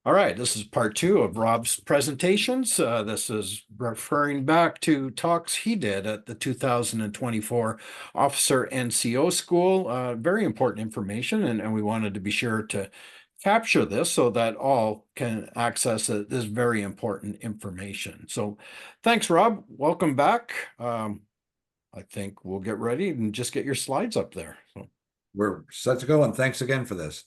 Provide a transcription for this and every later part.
All right, this is part two of Rob's presentations. This is referring back to talks he did at the 2024 Officer NCO School. Very important information, and we wanted to be sure to capture this so that all can access this very important information. So thanks, Rob. Welcome back. I think we'll get ready and just get your slides up there. So. We're set to go, and thanks again for this.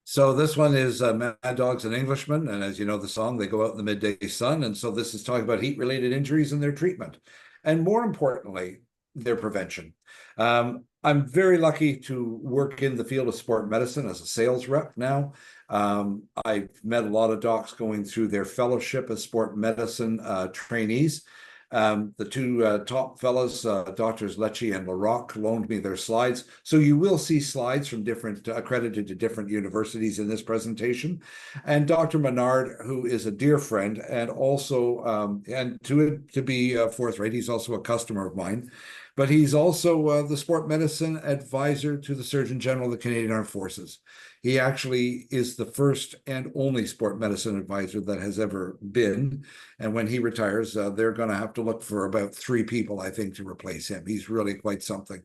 So this one is Mad Dogs and Englishmen, and as you know the song, they go out in the midday sun, and so this is talking about heat-related injuries and their treatment, and more importantly, their prevention. I'm very lucky to work in the field of sport medicine as a sales rep now. I've met a lot of docs going through their fellowship as sport medicine trainees. The two top fellows, Doctors Lecce and LaRocque, loaned me their slides. So you will see slides from different, accredited to different universities in this presentation. And Dr. Menard, who is a dear friend, and also, and to be forthright, he's also a customer of mine, but he's also the sport medicine advisor to the Surgeon General of the Canadian Armed Forces. He actually is the first and only sport medicine advisor that has ever been. And when he retires, they're going to have to look for about 3 people, I think, to replace him. He's really quite something.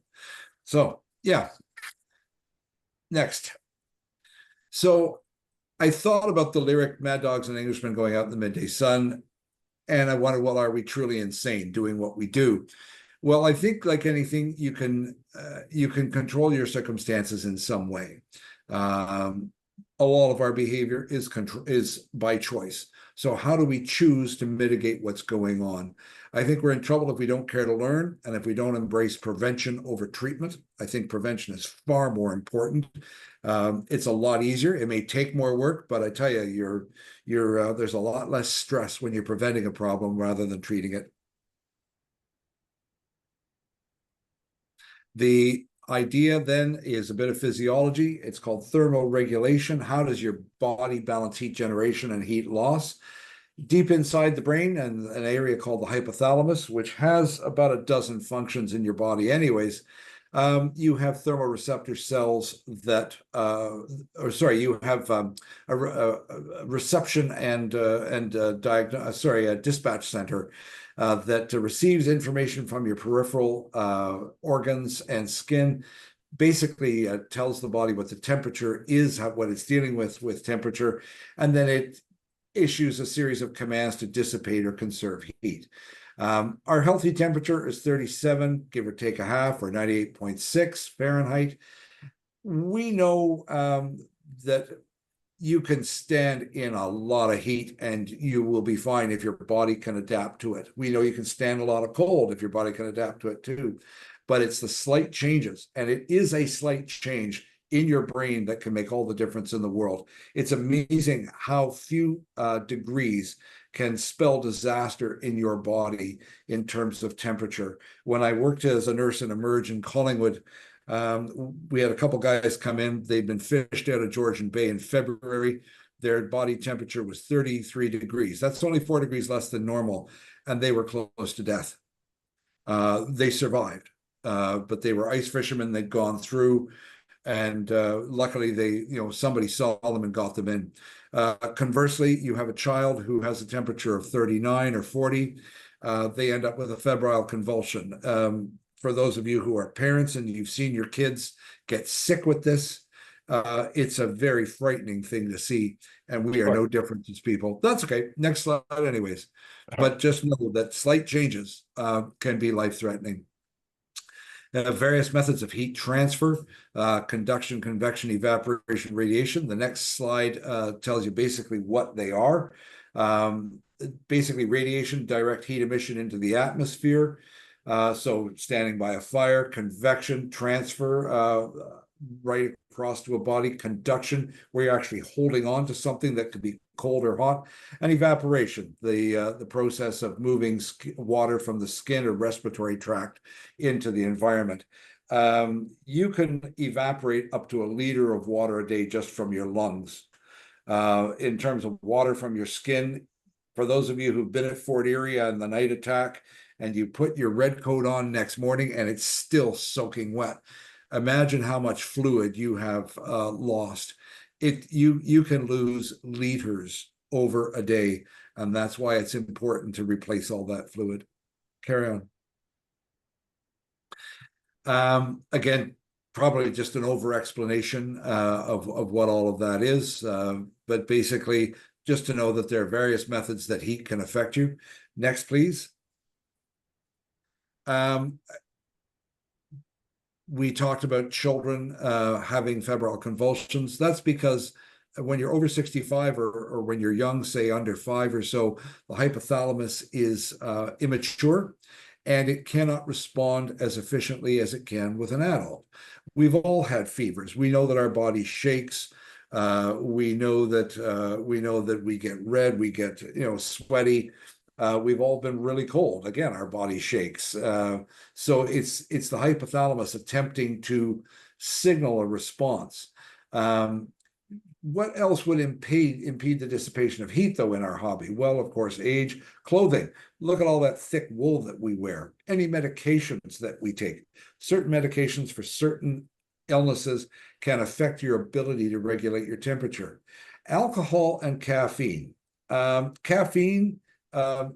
So, yeah. Next. So I thought about the lyric Mad Dogs and Englishmen going out in the midday sun. And I wondered, well, are we truly insane doing what we do? Well, I think like anything, you can control your circumstances in some way. A lot of our behavior is by choice. So how do we choose to mitigate what's going on? I think we're in trouble if we don't care to learn, and if we don't embrace prevention over treatment. I think prevention is far more important. It's a lot easier. It may take more work, but I tell you, there's a lot less stress when you're preventing a problem rather than treating it. The idea then is a bit of physiology. It's called thermal regulation. How does your body balance heat generation and heat loss? Deep inside the brain and an area called the hypothalamus, which has about a dozen functions in your body anyways, you have thermoreceptor cells that, you have a reception and a dispatch center that receives information from your peripheral organs and skin. Basically, tells the body what the temperature is, what it's dealing with temperature, and then it issues a series of commands to dissipate or conserve heat. Our healthy temperature is 37, give or take a half, or 98.6 Fahrenheit. We know that you can stand in a lot of heat and you will be fine if your body can adapt to it. We know you can stand a lot of cold if your body can adapt to it too. But it's the slight changes, and it is a slight change in your brain that can make all the difference in the world. It's amazing how few degrees can spell disaster in your body in terms of temperature. When I worked as a nurse in Emerge in Collingwood, we had a couple guys come in. They'd been fished out of Georgian Bay in February. Their body temperature was 33 degrees. That's only 4 degrees less than normal, and they were close to death. They survived, but they were ice fishermen. They'd gone through, and luckily somebody saw them and got them in. Conversely, you have a child who has a temperature of 39 or 40. They end up with a febrile convulsion. For those of you who are parents and you've seen your kids get sick with this, it's a very frightening thing to see, and we are no different as people. That's okay. Next slide anyways. But just know that slight changes can be life-threatening. Various methods of heat transfer, conduction, convection, evaporation, radiation. The next slide tells you basically what they are. Basically, radiation, direct heat emission into the atmosphere. So standing by a fire. Convection, transfer right across to a body. Conduction, where you're actually holding on to something that could be cold or hot. And evaporation, the process of moving water from the skin or respiratory tract into the environment. You can evaporate up to 1 liter of water a day just from your lungs. In terms of water from your skin, for those of you who've been at Fort Erie on the night attack, and you put your red coat on next morning and it's still soaking wet, imagine how much fluid you have lost. You can lose liters over a day, and that's why it's important to replace all that fluid. Carry on. Again, probably just an over explanation of what all of that is, but basically just to know that there are various methods that heat can affect you. Next, please. We talked about children having febrile convulsions. That's because when you're over 65 or when you're young, say under 5 or so, the hypothalamus is immature and it cannot respond as efficiently as it can with an adult. We've all had fevers. We know that our body shakes. We know that we get red, we get sweaty. We've all been really cold. Again, our body shakes. So it's the hypothalamus attempting to signal a response. What else would impede the dissipation of heat, though, in our hobby? Well, of course, age, clothing. Look at all that thick wool that we wear. Any medications that we take. Certain medications for certain illnesses can affect your ability to regulate your temperature. Alcohol and caffeine. Caffeine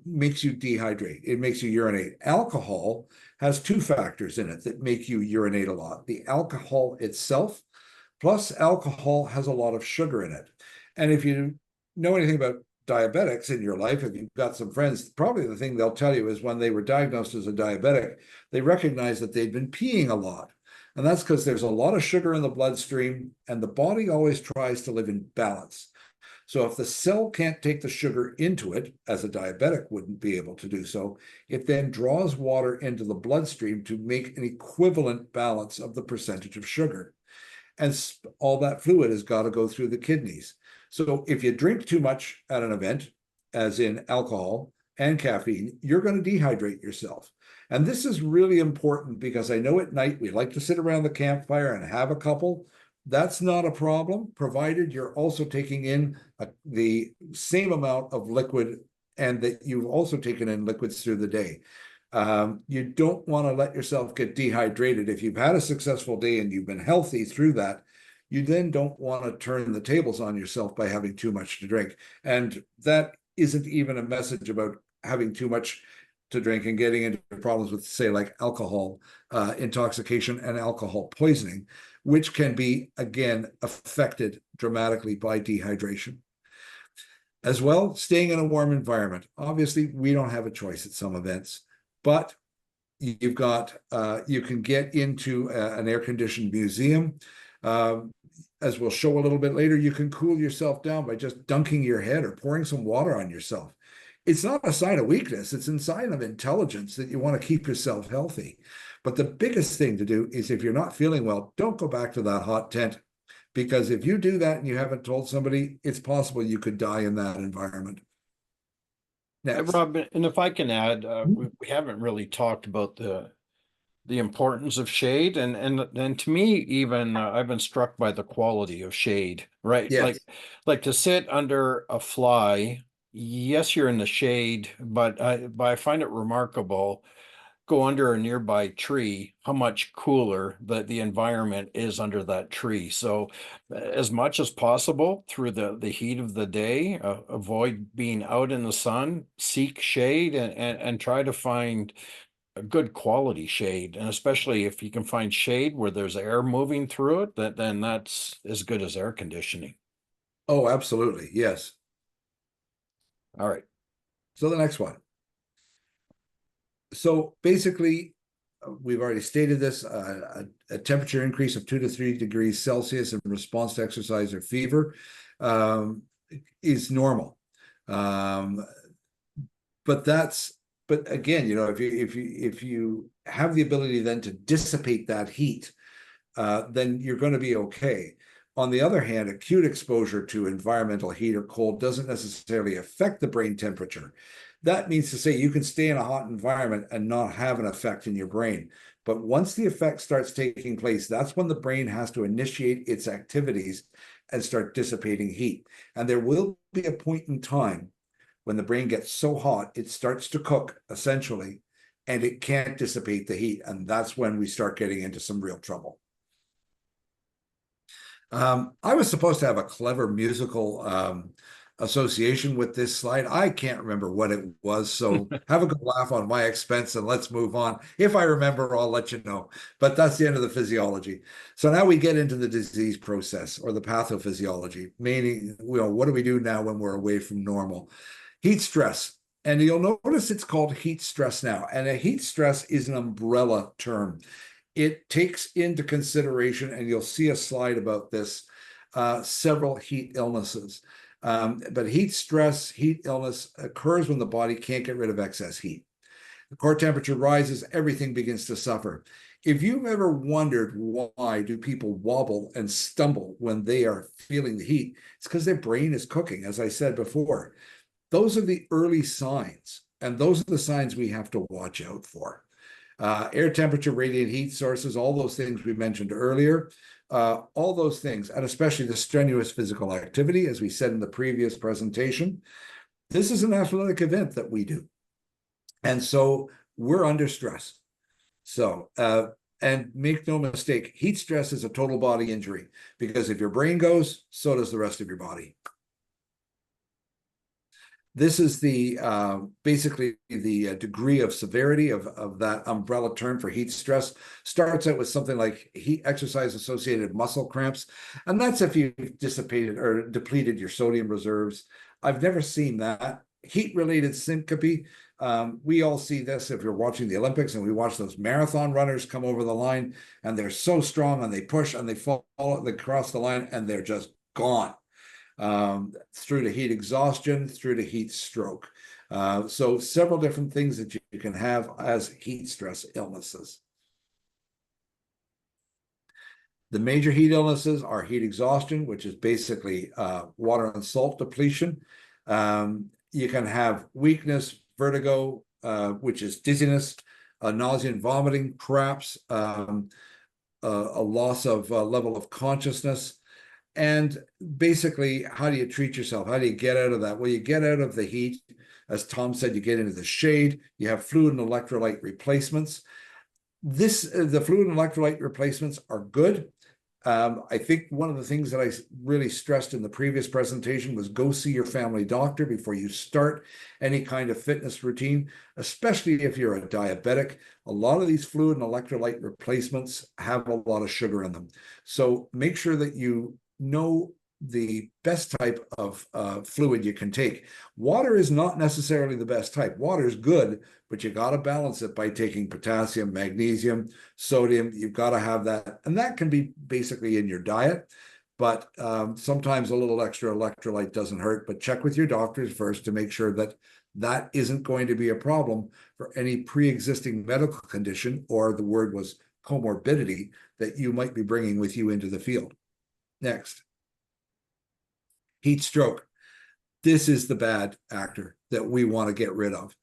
makes you dehydrate. It makes you urinate. Alcohol has 2 factors in it that make you urinate a lot. The alcohol itself, plus alcohol has a lot of sugar in it. And if you know anything about diabetics in your life, if you've got some friends, probably the thing they'll tell you is when they were diagnosed as a diabetic, they recognized that they'd been peeing a lot. And that's because there's a lot of sugar in the bloodstream, and the body always tries to live in balance. So if the cell can't take the sugar into it, as a diabetic wouldn't be able to do so, it then draws water into the bloodstream to make an equivalent balance of the percentage of sugar. And all that fluid has got to go through the kidneys. So if you drink too much at an event, as in alcohol and caffeine, you're going to dehydrate yourself. And this is really important because I know at night we like to sit around the campfire and have a couple. That's not a problem, provided you're also taking in the same amount of liquid and that you've also taken in liquids through the day. You don't want to let yourself get dehydrated. If you've had a successful day and you've been healthy through that, you then don't want to turn the tables on yourself by having too much to drink. And that isn't even a message about having too much to drink and getting into problems with, say, like alcohol intoxication and alcohol poisoning, which can be, again, affected dramatically by dehydration. As well, staying in a warm environment. Obviously, we don't have a choice at some events, but you've got, you can get into an air-conditioned museum. As we'll show a little bit later, you can cool yourself down by just dunking your head or pouring some water on yourself. It's not a sign of weakness. It's a sign of intelligence that you want to keep yourself healthy. But the biggest thing to do is if you're not feeling well, don't go back to that hot tent. Because if you do that and you haven't told somebody, it's possible you could die in that environment. Next. Rob, and if I can add, we haven't really talked about the importance of shade, and to me, even I've been struck by the quality of shade, right? Yes. Like to sit under a fly. Yes, you're in the shade, but I find it remarkable. Go under a nearby tree, how much cooler the environment is under that tree. So as much as possible through the heat of the day, avoid being out in the sun, seek shade and try to find a good quality shade. And especially if you can find shade where there's air moving through it, then that's as good as air conditioning. Oh, absolutely. Yes. All right. So the next one. So basically, we've already stated this, a temperature increase of 2 to 3 degrees Celsius in response to exercise or fever is normal. But again, if you have the ability then to dissipate that heat, then you're going to be okay. On the other hand, acute exposure to environmental heat or cold doesn't necessarily affect the brain temperature. That means to say you can stay in a hot environment and not have an effect in your brain. But once the effect starts taking place, that's when the brain has to initiate its activities and start dissipating heat. And there will be a point in time when the brain gets so hot, it starts to cook, essentially, and it can't dissipate the heat. And that's when we start getting into some real trouble. I was supposed to have a clever musical association with this slide. I can't remember what it was, so have a good laugh on my expense and let's move on. If I remember, I'll let you know. But that's the end of the physiology. So now we get into the disease process or the pathophysiology, meaning, what do we do now when we're away from normal? Heat stress. And you'll notice it's called heat stress now. And a heat stress is an umbrella term. It takes into consideration, and you'll see a slide about this, several heat illnesses. But heat stress, heat illness occurs when the body can't get rid of excess heat. The core temperature rises, everything begins to suffer. If you've ever wondered why do people wobble and stumble when they are feeling the heat, it's because their brain is cooking, as I said before. Those are the early signs, and those are the signs we have to watch out for. Air temperature, radiant heat sources, all those things we mentioned earlier, all those things, and especially the strenuous physical activity, as we said in the previous presentation. This is an athletic event that we do. And so we're under stress. So, and make no mistake, heat stress is a total body injury, because if your brain goes, so does the rest of your body. This is the basically the degree of severity of that umbrella term for heat stress. Starts out with something like heat exercise associated muscle cramps, and that's if you've dissipated or depleted your sodium reserves. I've never seen that. Heat related syncope. We all see this if you're watching the Olympics, and we watch those marathon runners come over the line, and they're so strong, and they push and they fall, they cross the line, and they're just gone. Through to heat exhaustion, through to heat stroke. So several different things that you can have as heat stress illnesses. The major heat illnesses are heat exhaustion, which is basically water and salt depletion. You can have weakness, vertigo, which is dizziness, nausea and vomiting, perhaps a loss of level of consciousness. And basically, how do you treat yourself? How do you get out of that? Well, you get out of the heat. As Tom said, you get into the shade. You have fluid and electrolyte replacements. The fluid and electrolyte replacements are good. I think one of the things that I really stressed in the previous presentation was go see your family doctor before you start any kind of fitness routine, especially if you're a diabetic. A lot of these fluid and electrolyte replacements have a lot of sugar in them. So make sure that you know the best type of fluid you can take. Water is not necessarily the best type. Water is good, but you got to balance it by taking potassium, magnesium, sodium. You've got to have that. And that can be basically in your diet. But sometimes a little extra electrolyte doesn't hurt. But check with your doctors first to make sure that that isn't going to be a problem for any pre-existing medical condition, or the word was comorbidity, that you might be bringing with you into the field. Next. Heat stroke. This is the bad actor that we want to get rid of.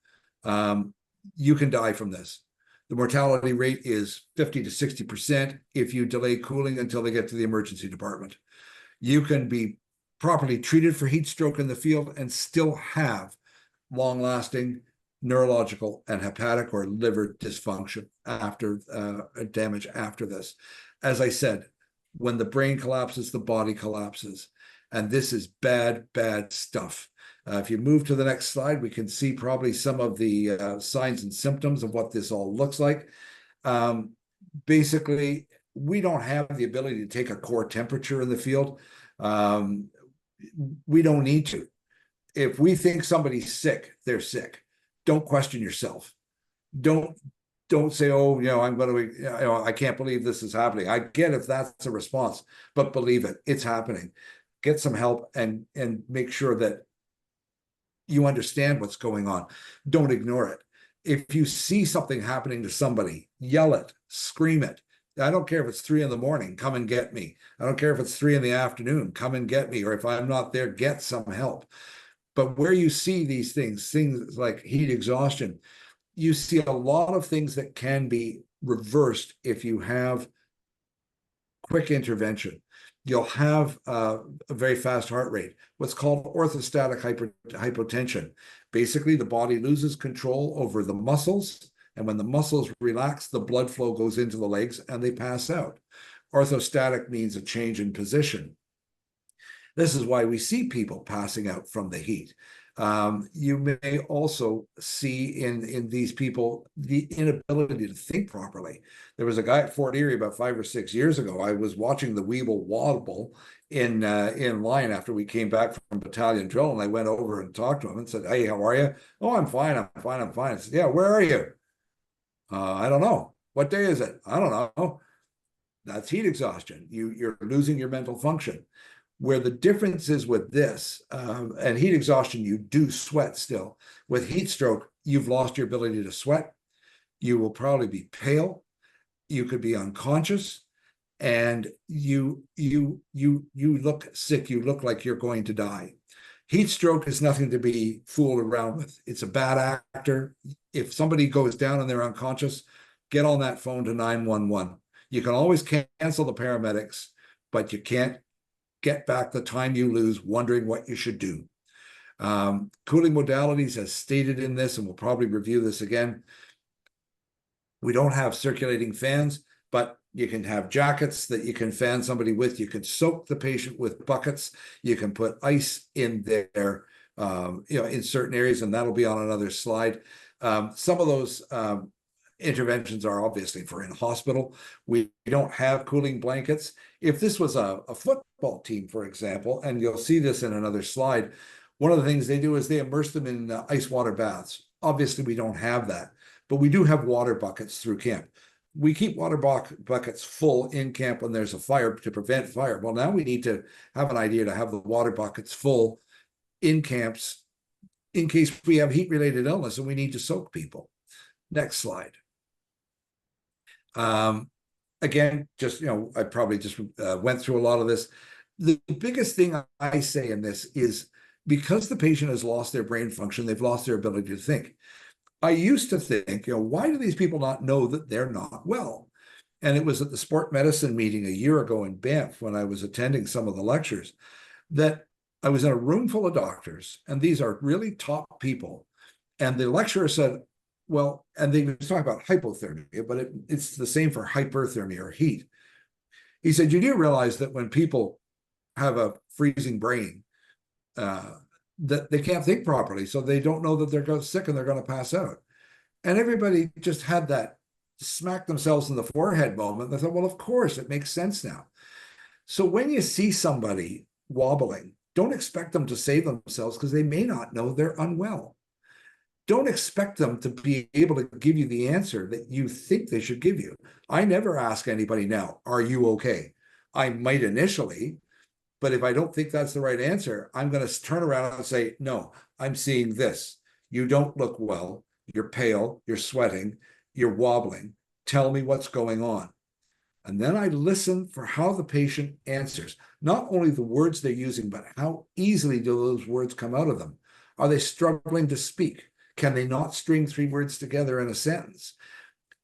You can die from this. The mortality rate is 50 to 60% if you delay cooling until they get to the emergency department. You can be properly treated for heat stroke in the field and still have long-lasting neurological and hepatic or liver dysfunction after damage after this. As I said, when the brain collapses, the body collapses. And this is bad, bad stuff. If you move to the next slide, we can see probably some of the signs and symptoms of what this all looks like. Basically, we don't have the ability to take a core temperature in the field. We don't need to. If we think somebody's sick, they're sick. Don't question yourself. Don't say, oh, I'm going to, I can't believe this is happening. I get if that's a response, but believe it, it's happening. Get some help and make sure that you understand what's going on. Don't ignore it. If you see something happening to somebody, yell it, scream it. I don't care if it's 3 a.m, come and get me. I don't care if it's 3 p.m, come and get me. Or if I'm not there, get some help. But where you see these things like heat exhaustion, you see a lot of things that can be reversed if you have quick intervention. You'll have a very fast heart rate, what's called orthostatic hypotension. Basically, the body loses control over the muscles, and when the muscles relax, the blood flow goes into the legs and they pass out. Orthostatic means a change in position. This is why we see people passing out from the heat. You may also see in these people the inability to think properly. There was a guy at Fort Erie about 5 or 6 years ago. I was watching the Weeble Wobble in line after we came back from battalion drill, and I went over and talked to him and said, "Hey, how are you?" "Oh, I'm fine. I'm fine. I'm fine." I said, "Yeah, where are you?" I don't know. "What day is it?" "I don't know." That's heat exhaustion. You're losing your mental function. Where the difference is with this, and heat exhaustion, you do sweat still. With heat stroke, you've lost your ability to sweat. You will probably be pale. You could be unconscious, and you look sick. You look like you're going to die. Heat stroke is nothing to be fooled around with. It's a bad actor. If somebody goes down and they're unconscious, get on that phone to 911. You can always cancel the paramedics, but you can't get back the time you lose wondering what you should do. Cooling modalities, as stated in this, and we'll probably review this again, we don't have circulating fans, but you can have jackets that you can fan somebody with. You can soak the patient with buckets. You can put ice in there, in certain areas, and that'll be on another slide. Some of those interventions are obviously for in hospital. We don't have cooling blankets. If this was a football team, for example, and you'll see this in another slide, one of the things they do is they immerse them in ice water baths. Obviously, we don't have that, but we do have water buckets through camp. We keep water buckets full in camp when there's a fire to prevent fire. Well, now we need to have an idea to have the water buckets full in camps in case we have heat-related illness and we need to soak people. Next slide. Again, just, I probably just went through a lot of this. The biggest thing I say in this is because the patient has lost their brain function, they've lost their ability to think. I used to think, why do these people not know that they're not well? And it was at the sport medicine meeting a year ago in Banff when I was attending some of the lectures that I was in a room full of doctors, and these are really top people. And the lecturer said, well, and they were talking about hypothermia, but it's the same for hyperthermia or heat. He said, you do realize that when people have a freezing brain, that they can't think properly, so they don't know that they're sick and they're going to pass out. And everybody just had that smack themselves in the forehead moment. They thought, well, of course, it makes sense now. So when you see somebody wobbling, don't expect them to save themselves because they may not know they're unwell. Don't expect them to be able to give you the answer that you think they should give you. I never ask anybody now, are you okay? I might initially, but if I don't think that's the right answer, I'm going to turn around and say, no, I'm seeing this. You don't look well. You're pale. You're sweating. You're wobbling. Tell me what's going on. And then I listen for how the patient answers, not only the words they're using, but how easily do those words come out of them? Are they struggling to speak? Can they not string 3 words together in a sentence?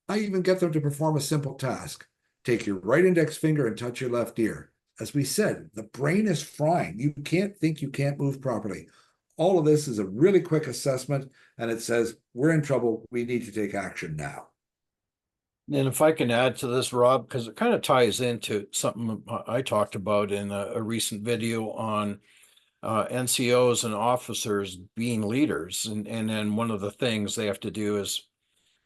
I even get them to perform a simple task. Take your right index finger and touch your left ear. As we said, the brain is frying. You can't think, you can't move properly. All of this is a really quick assessment, and it says, we're in trouble. We need to take action now. And if I can add to this, Rob, because it kind of ties into something I talked about in a recent video on NCOs and officers being leaders. And then one of the things they have to do is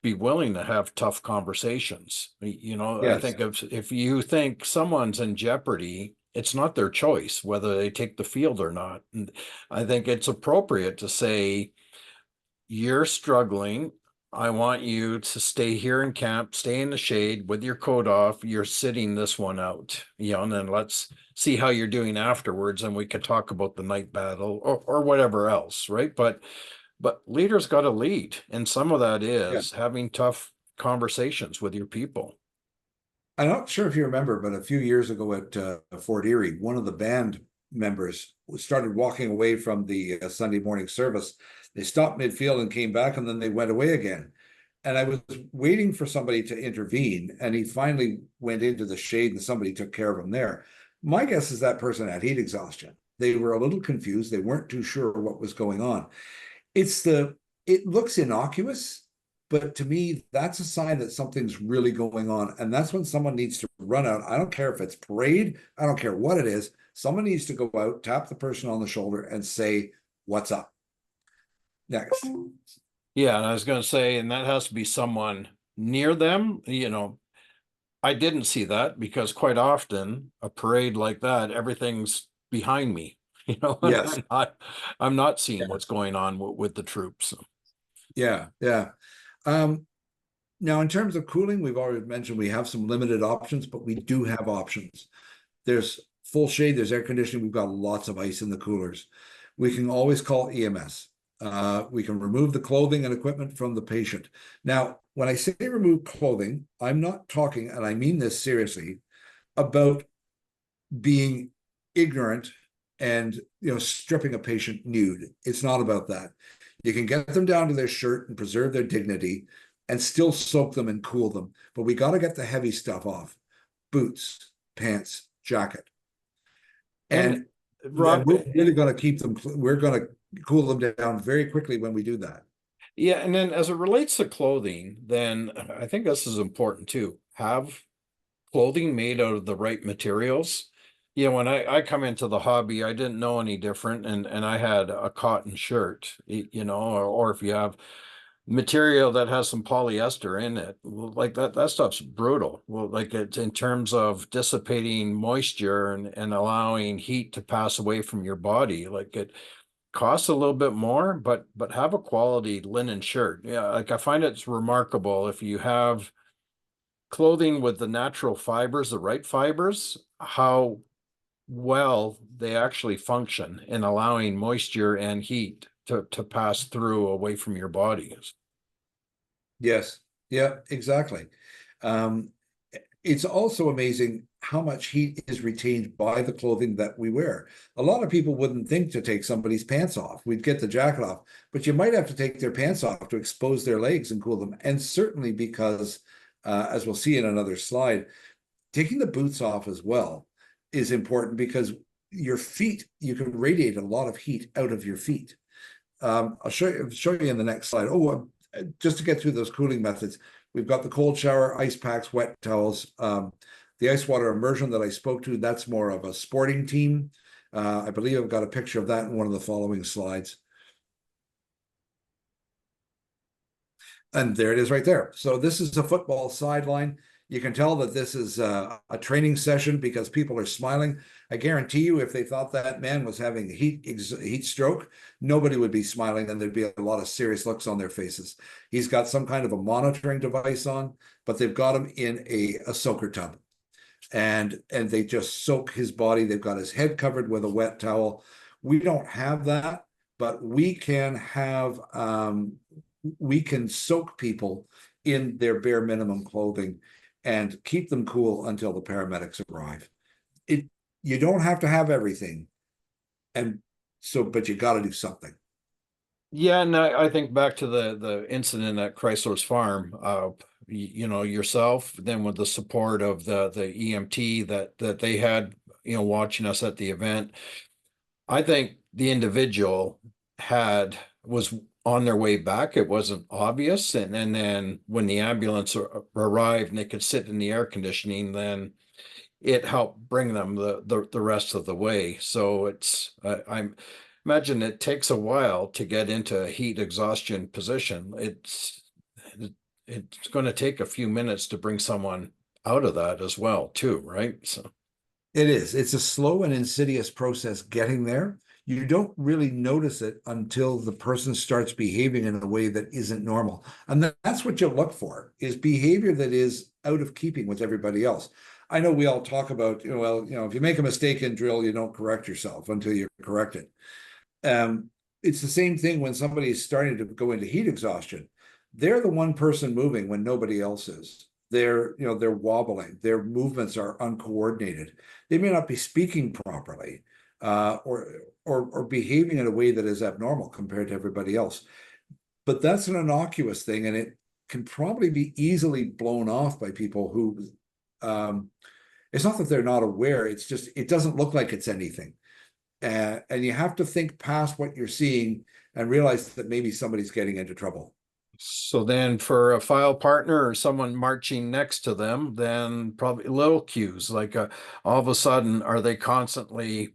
be willing to have tough conversations. I think if you think someone's in jeopardy, it's not their choice whether they take the field or not. And I think it's appropriate to say, you're struggling. I want you to stay here in camp, stay in the shade with your coat off. You're sitting this one out, and then let's see how you're doing afterwards. And we could talk about the night battle or whatever else, right? But leaders got to lead. And some of that is having tough conversations with your people. I'm not sure if you remember, but a few years ago at Fort Erie, one of the band members started walking away from the Sunday morning service. They stopped midfield and came back, and then they went away again. And I was waiting for somebody to intervene, and he finally went into the shade and somebody took care of him there. My guess is that person had heat exhaustion. They were a little confused. They weren't too sure what was going on. It looks innocuous, But to me, that's a sign that something's really going on. And that's when someone needs to run out. I don't care if it's parade, I don't care what it is. Someone needs to go out, tap the person on the shoulder, and say, "What's up?" Next. Yeah, and I was going to say, and that has to be someone near them. I didn't see that because quite often a parade like that, everything's behind me, and Yes. I'm not seeing Yeah. what's going on with the troops. Yeah. Yeah. Um, Now, in terms of cooling, we've already mentioned we have some limited options, but we do have options. There's full shade, there's air conditioning, we've got lots of ice in the coolers. We can always call EMS. We can remove the clothing and equipment from the patient. Now, when I say remove clothing, I'm not talking, and I mean this seriously, about being ignorant and stripping a patient nude. It's not about that. You can get them down to their shirt and preserve their dignity and still soak them and cool them. But we got to get the heavy stuff off: boots, pants, jacket. And And Rob, we're really going to keep them, we're going to cool them down very quickly when we do that. yeah, and then as it relates to clothing, then I think this is important too. Have clothing made out of the right materials. When I come into the hobby, I didn't know any different, and I had a cotton shirt, or if you have material that has some polyester in it, well, like that stuff's brutal. Well, like it's in terms of dissipating moisture and allowing heat to pass away from your body. Like it costs a little bit more, but have a quality linen shirt. Yeah, like I find it's remarkable if you have clothing with the natural fibers, the right fibers, how well they actually function in allowing moisture and heat to pass through away from your body. Yes. Yeah, exactly. Um, it's also amazing how much heat is retained by the clothing that we wear. A lot of people wouldn't think to take somebody's pants off. We'd get the jacket off, but you might have to take their pants off to expose their legs and cool them. And certainly because, as we'll see in another slide, taking the boots off as well is important because your feet, you can radiate a lot of heat out of your feet. I'll show you in the next slide. Just to get through those cooling methods, we've got the cold shower, ice packs, wet towels. The ice water immersion that I spoke to, that's more of a sporting team. I believe I've got a picture of that in one of the following slides. And there it is right there. So this is a football sideline. You can tell that this is a training session because people are smiling. I guarantee you, if they thought that man was having heat stroke, nobody would be smiling, and there'd be a lot of serious looks on their faces. He's got some kind of a monitoring device on, but they've got him in a soaker tub, and they just soak his body. They've got his head covered with a wet towel. We don't have that, but we can soak people in their bare minimum clothing and keep them cool until the paramedics arrive. You don't have to have everything, but you got to do something. Yeah, and I think back to the incident at Chrysler's Farm. Yourself, then with the support of the EMT that they had, watching us at the event. I think the individual was on their way back. It wasn't obvious, and then when the ambulance arrived and they could sit in the air conditioning, then it helped bring them the rest of the way. So I imagine it takes a while to get into a heat exhaustion position. It's going to take a few minutes to bring someone out of that as well, too, right? So It is. It's a slow and insidious process getting there. You don't really notice it until the person starts behaving in a way that isn't normal. And that's what you look for, is behavior that is out of keeping with everybody else. I know we all talk about, if you make a mistake in drill, you don't correct yourself until you correct it. It's the same thing when somebody is starting to go into heat exhaustion. They're the one person moving when nobody else is. They're wobbling. Their movements are uncoordinated. They may not be speaking properly, or behaving in a way that is abnormal compared to everybody else. But that's an innocuous thing, and it can probably be easily blown off by people who. It's not that they're not aware. It's just it doesn't look like it's anything. And you have to think past what you're seeing and realize that maybe somebody's getting into trouble. So then for a file partner or someone marching next to them, then probably little cues like all of a sudden, are they constantly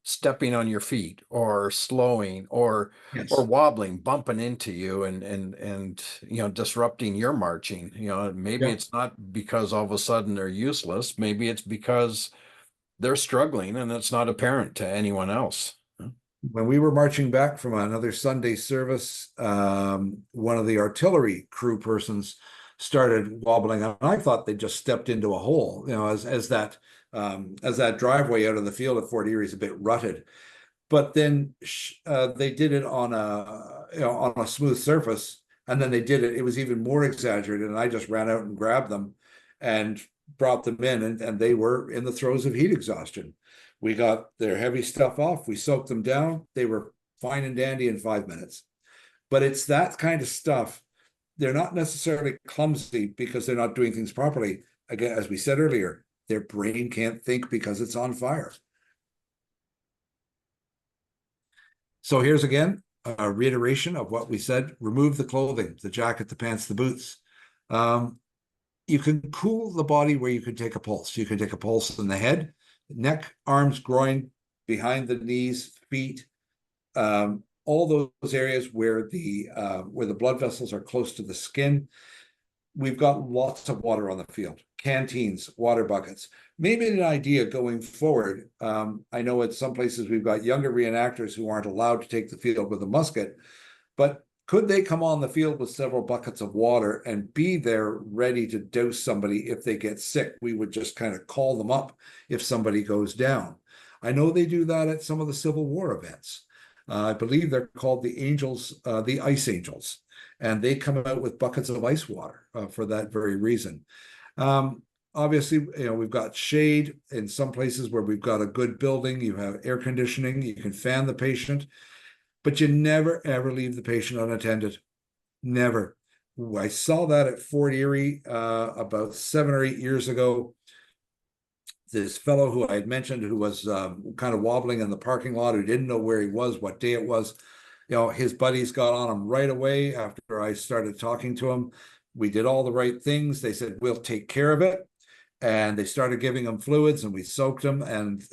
stepping on your feet or slowing or Yes. wobbling, bumping into you and disrupting your marching? Maybe Yeah. it's not because all of a sudden they're useless. Maybe it's because they're struggling and it's not apparent to anyone else. When we were marching back from another Sunday service, one of the artillery crew persons started wobbling, and I thought they just stepped into a hole, as that driveway out of the field at Fort Erie is a bit rutted. But then they did it on a smooth surface, and then they did it. It was even more exaggerated, and I just ran out and grabbed them and brought them in, and they were in the throes of heat exhaustion. We got their heavy stuff off. We soaked them down. They were fine and dandy in 5 minutes. But it's that kind of stuff. They're not necessarily clumsy because they're not doing things properly. Again, as we said earlier, their brain can't think because it's on fire. So here's again a reiteration of what we said. Remove the clothing, the jacket, the pants, the boots. You can cool the body where you can take a pulse. You can take a pulse in the head, neck, arms, groin, behind the knees, feet, all those areas where the blood vessels are close to the skin. We've got lots of water on the field, canteens, water buckets. Maybe an idea going forward. I know at some places we've got younger reenactors who aren't allowed to take the field with a musket, but could they come on the field with several buckets of water and be there ready to dose somebody if they get sick? We would just kind of call them up if somebody goes down. I know they do that at some of the Civil War events. I believe they're called the Angels, the Ice Angels, and they come out with buckets of ice water for that very reason. Obviously, we've got shade in some places where we've got a good building. You have air conditioning. You can fan the patient. But you never, ever leave the patient unattended. Never. I saw that at Fort Erie about 7 or 8 years ago. This fellow who I had mentioned, who was kind of wobbling in the parking lot, who didn't know where he was, what day it was. His buddies got on him right away after I started talking to him. We did all the right things. They said, we'll take care of it. And they started giving him fluids, and we soaked him, and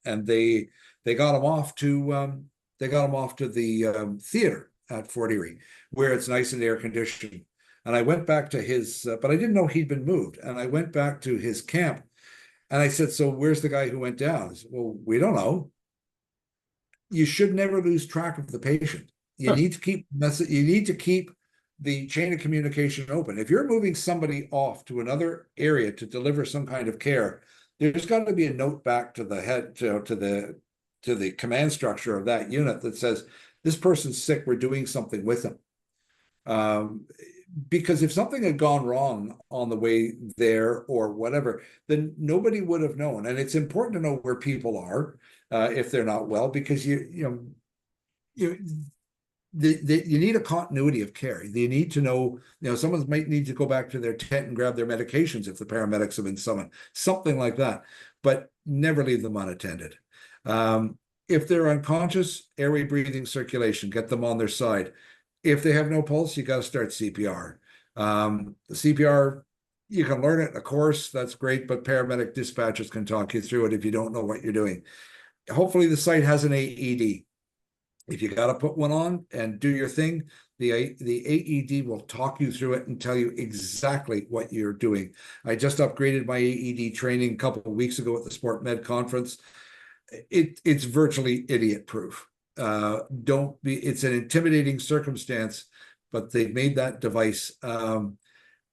they got him off to the theater at Fort Erie, where it's nice and air conditioned. And I went back to his, but I didn't know he'd been moved. And I went back to his camp, and I said, "So where's the guy who went down?" He said, "Well, we don't know." You should never lose track of the patient. You need to keep the chain of communication open. If you're moving somebody off to another area to deliver some kind of care, there's got to be a note back to the head to the command structure of that unit that says, this person's sick, we're doing something with them. Because if something had gone wrong on the way there or whatever, then nobody would have known. And it's important to know where people are if they're not well, because you need a continuity of care. You need to know, someone might need to go back to their tent and grab their medications if the paramedics have been summoned, something like that, but never leave them unattended. If they're unconscious, airway, breathing, circulation, get them on their side. If they have no pulse, you got to start CPR. The CPR, you can learn it in a course, that's great, but paramedic dispatchers can talk you through it if you don't know what you're doing. Hopefully the site has an AED. If you got to put one on and do your thing, the AED will talk you through it and tell you exactly what you're doing. I just upgraded my AED training a couple of weeks ago at the Sport Med conference. It's virtually idiot proof. It's an intimidating circumstance, but they've made that device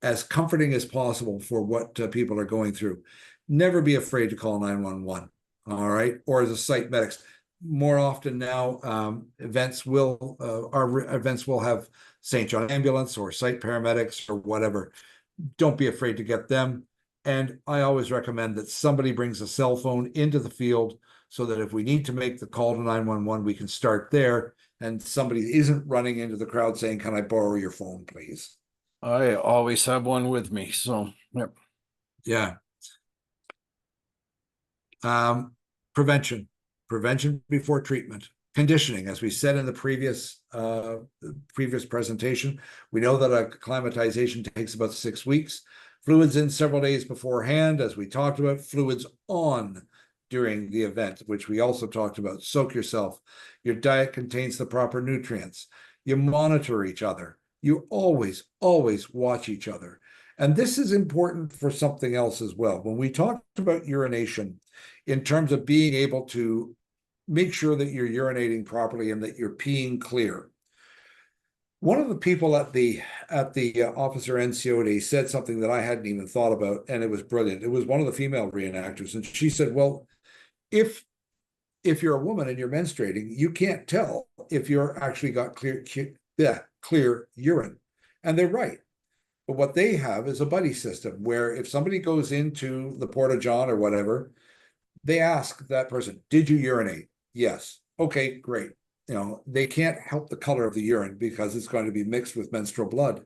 as comforting as possible for what people are going through. Never be afraid to call 911. All right, or the site medics. More often now, our events will have St. John ambulance or site paramedics or whatever. Don't be afraid to get them. And I always recommend that somebody brings a cell phone into the field so that if we need to make the call to 911, we can start there and somebody isn't running into the crowd saying, "Can I borrow your phone, please?" I always have one with me. So, yep. Yeah. Prevention before treatment. Conditioning, as we said in the previous presentation, we know that acclimatization takes about 6 weeks. Fluids in several days beforehand, as we talked about. Fluids on during the event, which we also talked about. Soak yourself. Your diet contains the proper nutrients. You monitor each other. You always watch each other. And this is important for something else as well. When we talked about urination, in terms of being able to make sure that you're urinating properly and that you're peeing clear. One of the people at the officer NCO day said something that I hadn't even thought about, and it was brilliant. It was one of the female reenactors, and she said, "Well, if you're a woman and you're menstruating, you can't tell if you're actually got clear urine," and they're right. But what they have is a buddy system where if somebody goes into the porta john or whatever, they ask that person, "Did you urinate?" Yes. Okay, great. They can't help the color of the urine because it's going to be mixed with menstrual blood,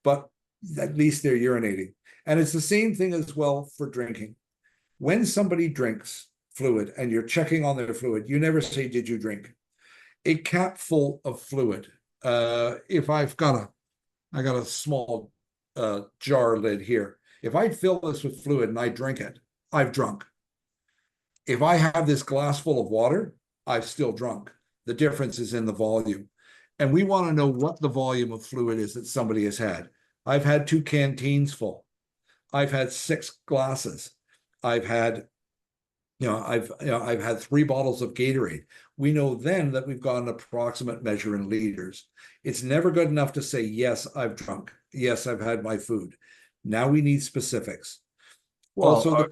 but at least they're urinating. And it's the same thing as well for drinking. When somebody drinks fluid and you're checking on their fluid, you never say, "Did you drink?" A cap full of fluid. If I got a small jar lid here. If I fill this with fluid and I drink it, I've drunk. If I have this glass full of water, I've still drunk. The difference is in the volume. And we want to know what the volume of fluid is that somebody has had. I've had 2 canteens full. I've had 6 glasses. I've had, I've had 3 bottles of Gatorade. We know then that we've got an approximate measure in liters. It's never good enough to say, "Yes, I've drunk. Yes, I've had my food." Now we need specifics. Well, Also,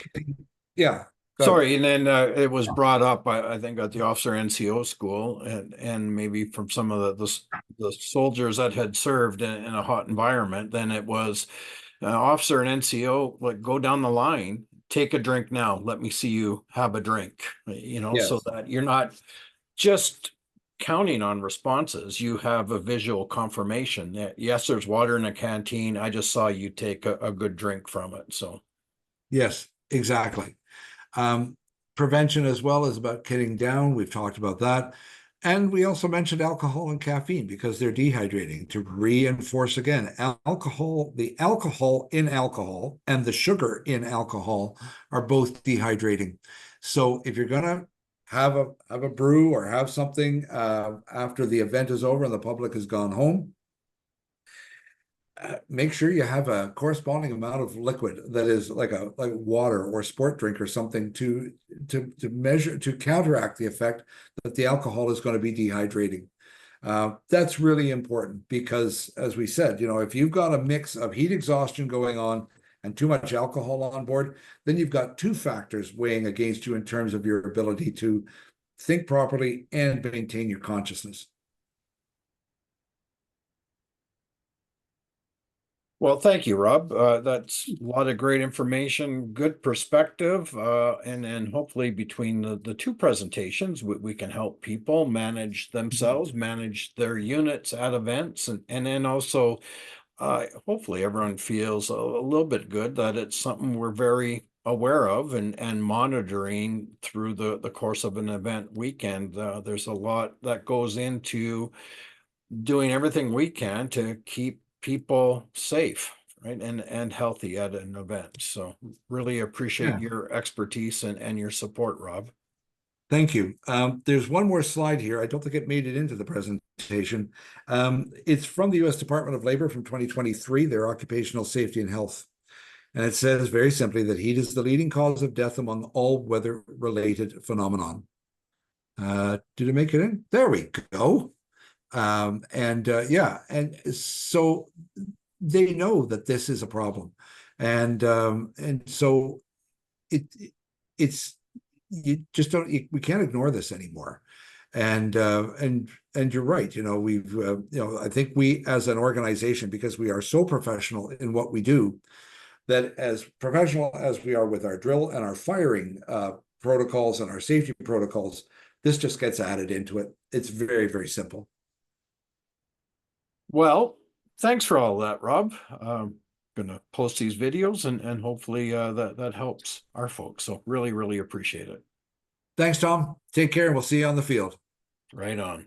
yeah. sorry, and then it was brought up, I think, at the officer NCO school, and maybe from some of the soldiers that had served in a hot environment. Then it was officer and NCO, like, go down the line, take a drink now. Let me see you have a drink. So Yes. that you're not just counting on responses. You have a visual confirmation that yes, there's water in a canteen. I just saw you take a good drink from it. So Yes, exactly. Prevention as well is about getting down. We've talked about that. And we also mentioned alcohol and caffeine because they're dehydrating. To reinforce again, the alcohol in alcohol and the sugar in alcohol are both dehydrating. So if you're gonna have a brew or have something after the event is over and the public has gone home, make sure you have a corresponding amount of liquid that is like water or sport drink or something to measure, to counteract the effect that the alcohol is going to be dehydrating. That's really important because, as we said, if you've got a mix of heat exhaustion going on and too much alcohol on board, then you've got 2 factors weighing against you in terms of your ability to think properly and maintain your consciousness. well, thank you, Rob. That's a lot of great information, good perspective, and hopefully between the 2 presentations, we can help people manage themselves, manage their units at events, and then also hopefully everyone feels a little bit good that it's something we're very aware of and monitoring through the course of an event weekend. There's a lot that goes into doing everything we can to keep people safe, right, and healthy at an event. So really appreciate Yeah. your expertise and your support, Rob. Thank you. There's one more slide here. I don't think it made it into the presentation. It's from the U.S. Department of Labor from 2023, their occupational safety and health. And it says very simply that heat is the leading cause of death among all weather-related phenomenon. Did it make it in? There we go. And so they know that this is a problem. And so it's you just don't, we can't ignore this anymore. And you're right. We've I think we as an organization, because we are so professional in what we do, that as professional as we are with our drill and our firing protocols and our safety protocols, this just gets added into it. It's very, very simple. Well, thanks for all that, Rob. Gonna post these videos and hopefully that helps our folks. So really appreciate it. Thanks, Tom. Take care, and we'll see you on the field. Right on.